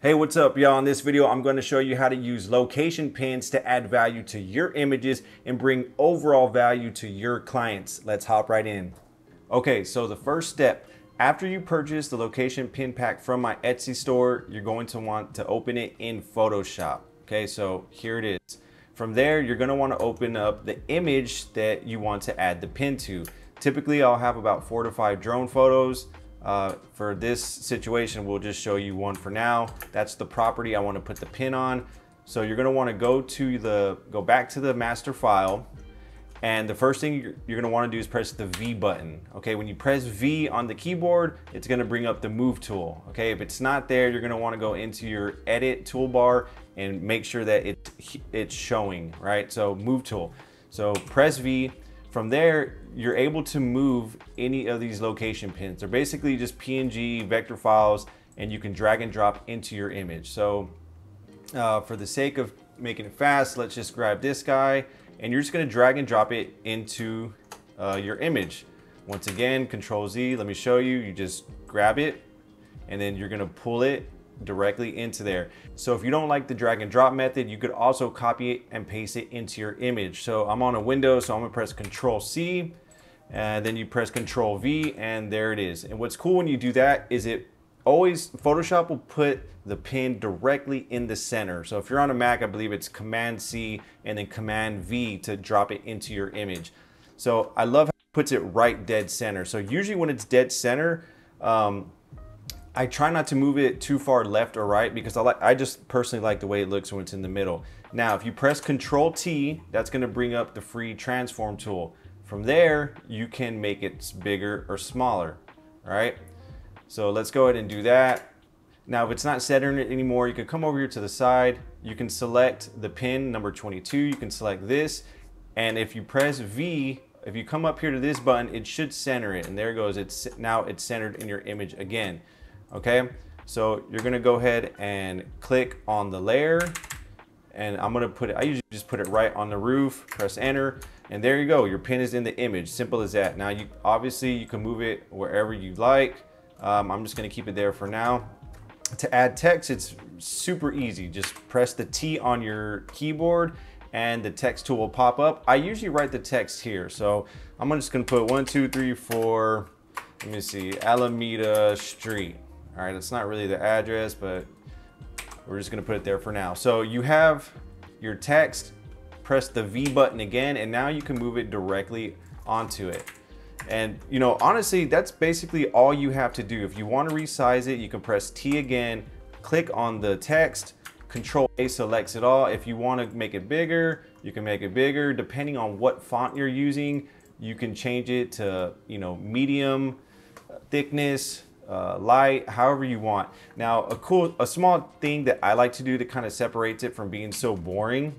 Hey, what's up, y'all? In this video, I'm going to show you how to use location pins to add value to your images and bring overall value to your clients. Let's hop right in. Okay, so the first step, after you purchase the location pin pack from my Etsy store, you're going to want to open it in Photoshop. Okay, so here it is. From there, you're going to want to open up the image that you want to add the pin to. Typically, I'll have about 4 to 5 drone photos. For this situation, we'll just show you one for now. That's the property I want to put the pin on. So you're going to want to go back to the master file. And the first thing you're going to want to do is press the V button. Okay, when you press V on the keyboard, it's going to bring up the move tool. Okay, if it's not there, you're going to want to go into your edit toolbar and make sure that it's showing, right? So move tool. So press V. From there, you're able to move any of these location pins. They're basically just PNG vector files, and you can drag and drop into your image. So for the sake of making it fast, let's just grab this guy, and you're just gonna drag and drop it into your image. Once again, Control Z, let me show you. You just grab it, and then you're gonna pull it directly into there. So if you don't like the drag and drop method, you could also copy it and paste it into your image. So I'm on a window, so I'm gonna press Control C, and then you press Control V, and there it is. And what's cool when you do that is Photoshop will put the pin directly in the center. So if you're on a Mac, I believe it's Command C and then Command V to drop it into your image. So I love how it puts it right dead center. So usually when it's dead center, I try not to move it too far left or right because I just personally like the way it looks when it's in the middle. Now, if you press Control T, that's gonna bring up the free transform tool. From there, you can make it bigger or smaller, all right? So let's go ahead and do that. Now, if it's not centering it anymore, you can come over here to the side. You can select the pin number 22. You can select this. And if you press V, if you come up here to this button, it should center it. And there it goes. Now it's centered in your image again. Okay, so you're gonna go ahead and click on the layer, and I'm gonna put it, I usually just put it right on the roof, press enter, and there you go, your pin is in the image. Simple as that. Now obviously you can move it wherever you like. I'm just gonna keep it there for now. To add text, it's super easy. Just press the T on your keyboard and the text tool will pop up. I usually write the text here, so I'm just gonna put 1, 2, 3, 4, let me see, Alameda Street. All right, it's not really the address, but we're just gonna put it there for now. So you have your text, press the V button again, and now you can move it directly onto it. And you know, honestly, that's basically all you have to do. If you wanna resize it, you can press T again, click on the text, Control A selects it all. If you wanna make it bigger, you can make it bigger. Depending on what font you're using, you can change it to, you know, medium, thickness, light, however you want. Now, a small thing that I like to do that kind of separates it from being so boring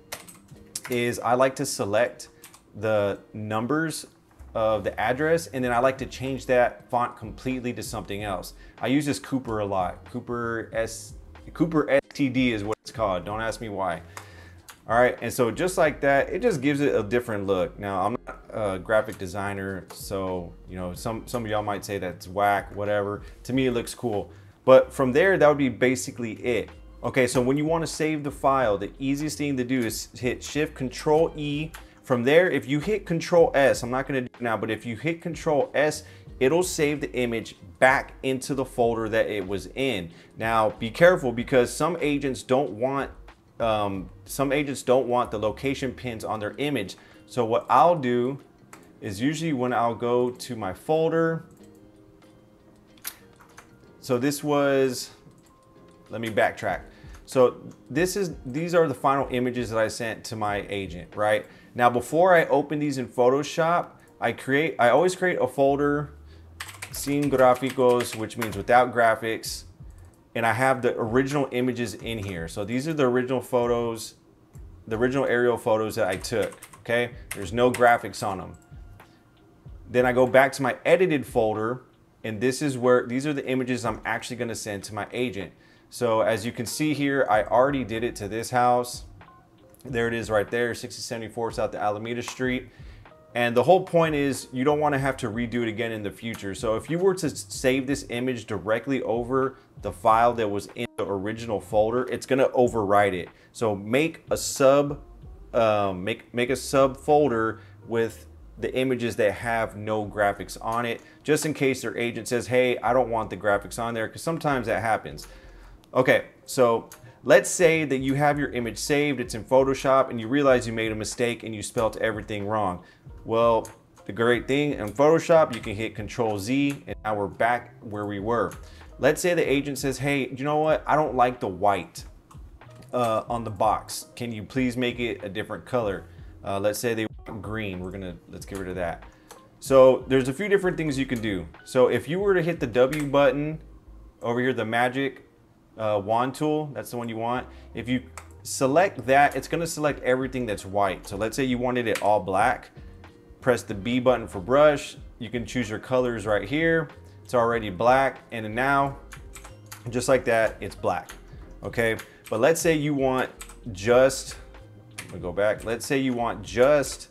is I like to select the numbers of the address, and then I like to change that font completely to something else. I use this Cooper a lot. Cooper STD is what it's called. Don't ask me why. All right, and so just like that, it just gives it a different look. Now, I'm not a graphic designer, so you know, some of y'all might say that's whack, whatever. To me, it looks cool. But from there, that would be basically it. Okay, so when you want to save the file, the easiest thing to do is hit Shift Control E. From there, if you hit Control S, I'm not gonna do it now, but if you hit Control S, it'll save the image back into the folder that it was in. Now, be careful because some agents don't want the location pins on their image. So what I'll do is usually when I'll go to my folder, so this was, let me backtrack. So these are the final images that I sent to my agent, right? Now, before I open these in Photoshop, I always create a folder, Sin Gráficos, which means without graphics. And I have the original images in here. So these are the original photos, the original aerial photos that I took, okay? There's no graphics on them. Then I go back to my edited folder, and these are the images I'm actually gonna send to my agent. So as you can see here, I already did it to this house. There it is right there, 6074 South Alameda Street. And the whole point is you don't want to have to redo it again in the future. So if you were to save this image directly over the file that was in the original folder, it's going to overwrite it. So make a sub make a sub folder with the images that have no graphics on it, just in case their agent says, hey, I don't want the graphics on there, because sometimes that happens. Okay, so let's say that you have your image saved, it's in Photoshop, and you realize you made a mistake and you spelt everything wrong. Well, the great thing in Photoshop, you can hit Control Z, and now we're back where we were. Let's say the agent says, hey, you know what? I don't like the white on the box. Can you please make it a different color? Let's say they want green. Let's get rid of that. So there's a few different things you can do. So if you were to hit the W button over here, the magic wand tool, that's the one you want. If you select that, it's going to select everything that's white. So let's say you wanted it all black. Press the B button for brush. You can choose your colors right here. It's already black, and then now, just like that, it's black. Okay, but let's say you want just, I'm gonna go back. Let's say you want just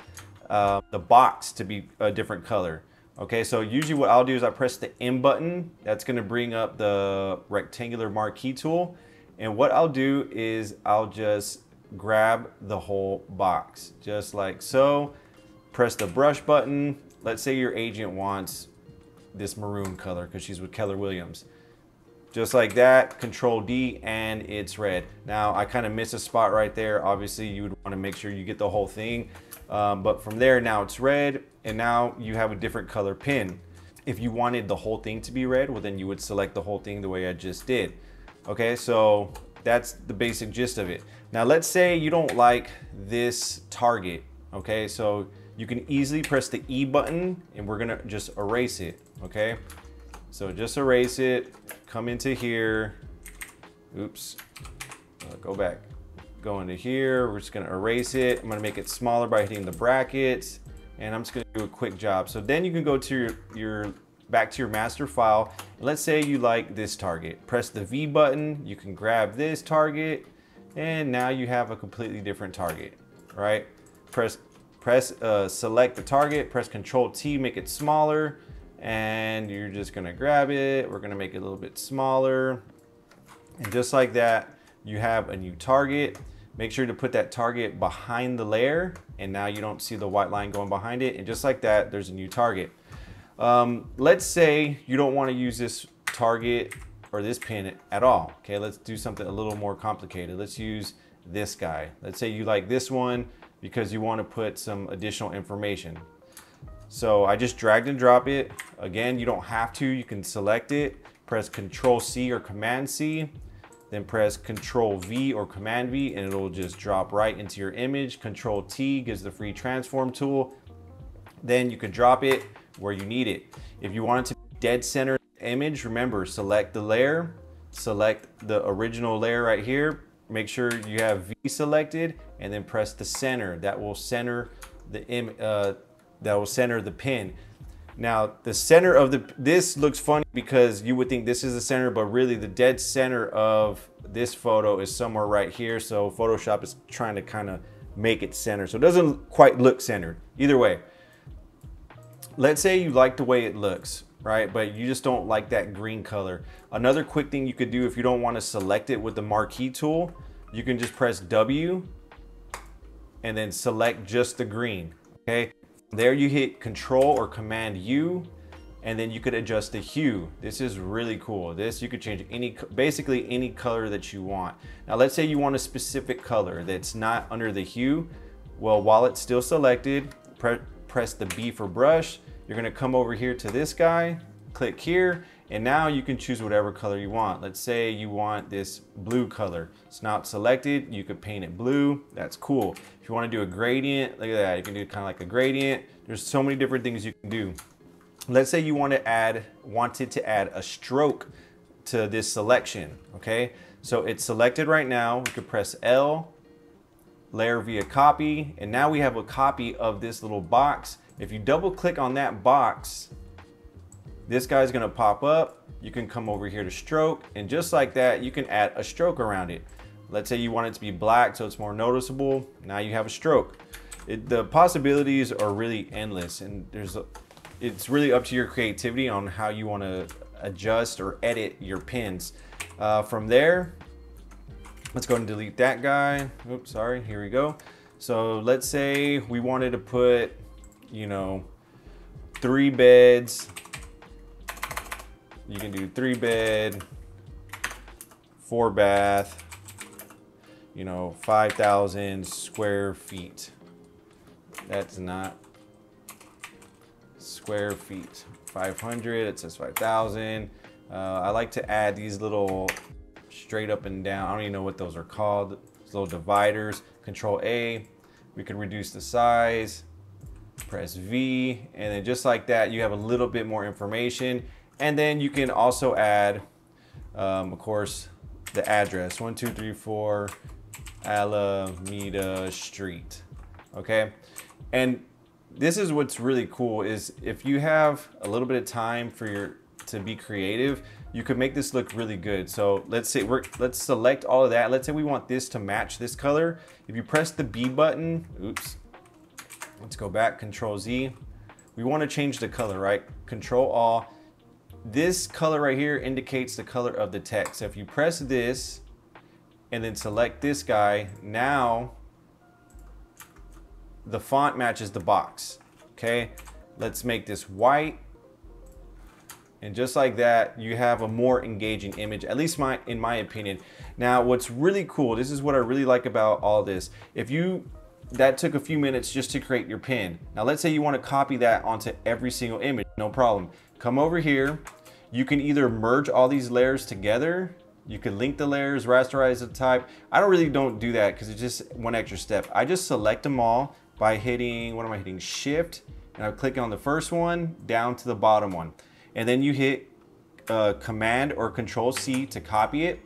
the box to be a different color. Okay, so usually what I'll do is I press the M button. That's gonna bring up the rectangular marquee tool. And what I'll do is I'll just grab the whole box, just like so. Press the brush button. Let's say your agent wants this maroon color because she's with Keller Williams. Just like that, Control D, and it's red. Now I kind of missed a spot right there. Obviously you would want to make sure you get the whole thing. But from there, now it's red, and now you have a different color pin. If you wanted the whole thing to be red, well then you would select the whole thing the way I just did. Okay, so that's the basic gist of it. Now let's say you don't like this target. Okay, so you can easily press the E button, and we're gonna just erase it. Okay, so just erase it, come into here, oops, go back, go into here, we're just gonna erase it. I'm gonna make it smaller by hitting the brackets, and I'm just gonna do a quick job. So then you can go to your back to your master file, and let's say you like this target. Press the V button, you can grab this target, and now you have a completely different target, right? Select the target, press Control T, make it smaller, and you're just gonna grab it. We're gonna make it a little bit smaller. And just like that, you have a new target. Make sure to put that target behind the layer, and now you don't see the white line going behind it. And just like that, there's a new target. Let's say you don't wanna use this target or this pin at all. Okay, let's do something a little more complicated. Let's use this guy. Let's say you like this one because you wanna put some additional information. So I just dragged and drop it. Again, you don't have to, you can select it, press Control C or Command C, then press Control V or Command V, and it'll just drop right into your image. Control T gives the free transform tool. Then you can drop it where you need it. If you want it to be dead center image, remember, select the layer, select the original layer right here, make sure you have V selected, and then press the center. That will center the pin. Now the center of this looks funny because you would think this is the center, but really the dead center of this photo is somewhere right here. So Photoshop is trying to kind of make it center. So it doesn't quite look centered. Either way, let's say you like the way it looks, right? But you just don't like that green color. Another quick thing you could do if you don't want to select it with the marquee tool, you can just press W and then select just the green, okay? There you hit Control or Command U, and then you could adjust the hue. This is really cool. This, you could change basically any color that you want. Now let's say you want a specific color that's not under the hue. Well, while it's still selected, press the B for brush. You're gonna come over here to this guy, click here, and now you can choose whatever color you want. Let's say you want this blue color. It's not selected, you could paint it blue, that's cool. If you wanna do a gradient, look at that, you can do kind of like a gradient. There's so many different things you can do. Let's say you wanted to add a stroke to this selection, okay? So it's selected right now, we could press L, layer via copy, and now we have a copy of this little box. If you double click on that box, this guy's gonna pop up. You can come over here to stroke, and just like that, you can add a stroke around it. Let's say you want it to be black so it's more noticeable. Now you have a stroke. The possibilities are really endless, and it's really up to your creativity on how you want to adjust or edit your pins. From there, let's go and delete that guy. Oops, sorry, here we go. So let's say we wanted to put, you know, 3 beds. You can do 3 bed, 4 bath, you know, 5,000 square feet. That's not square feet. 500, it says 5,000. I like to add these little straight up and down. I don't even know what those are called. These little dividers. Control A. We can reduce the size. Press V, and then just like that, you have a little bit more information. And then you can also add, of course, the address: 1234 Alameda Street. Okay, and this is what's really cool is if you have a little bit of time to be creative, you could make this look really good. So let's say let's select all of that. Let's say we want this to match this color. If you press the B button, oops, let's go back, Control Z. We want to change the color, right? Control Alt. This color right here indicates the color of the text. So if you press this and then select this guy, now the font matches the box. Okay, let's make this white. And just like that, you have a more engaging image, at least in my opinion. Now, what's really cool, this is what I really like about all this. That took a few minutes just to create your pin. Now, let's say you want to copy that onto every single image, no problem. Come over here. You can either merge all these layers together. You can link the layers, rasterize the type. I don't do that because it's just one extra step. I just select them all by hitting, what am I hitting? Shift, and I click on the first one down to the bottom one. And then you hit Command or Control C to copy it.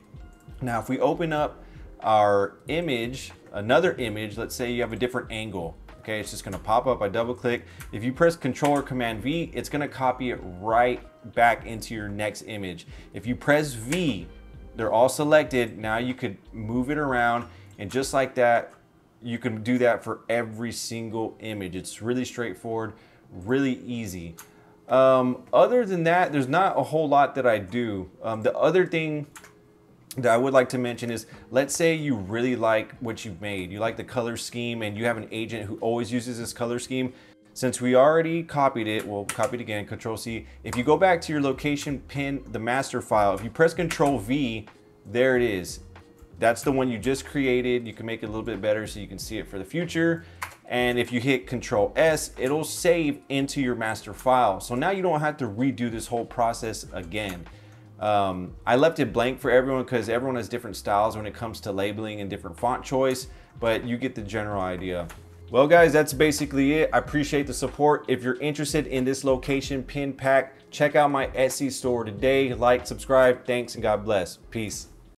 Now, if we open up our image, another image, let's say you have a different angle. Okay, it's just gonna pop up. I double click. If you press Control or Command V, it's gonna copy it right back into your next image. If you press V, they're all selected. Now you could move it around, and just like that, you can do that for every single image. It's really straightforward, really easy. Other than that, there's not a whole lot that I do. The other thing that I would like to mention is, let's say you really like what you've made. You like the color scheme and you have an agent who always uses this color scheme. Since we already copied it, we'll copy it again, Control C. If you go back to your location pin, the master file, if you press Control V, there it is. That's the one you just created. You can make it a little bit better so you can see it for the future. And if you hit Control S, it'll save into your master file. So now you don't have to redo this whole process again. I left it blank for everyone because everyone has different styles when it comes to labeling and different font choice, but you get the general idea. Well guys, that's basically it. I appreciate the support. If you're interested in this location pin pack, check out my Etsy store today. Like, subscribe, thanks, and God bless. Peace.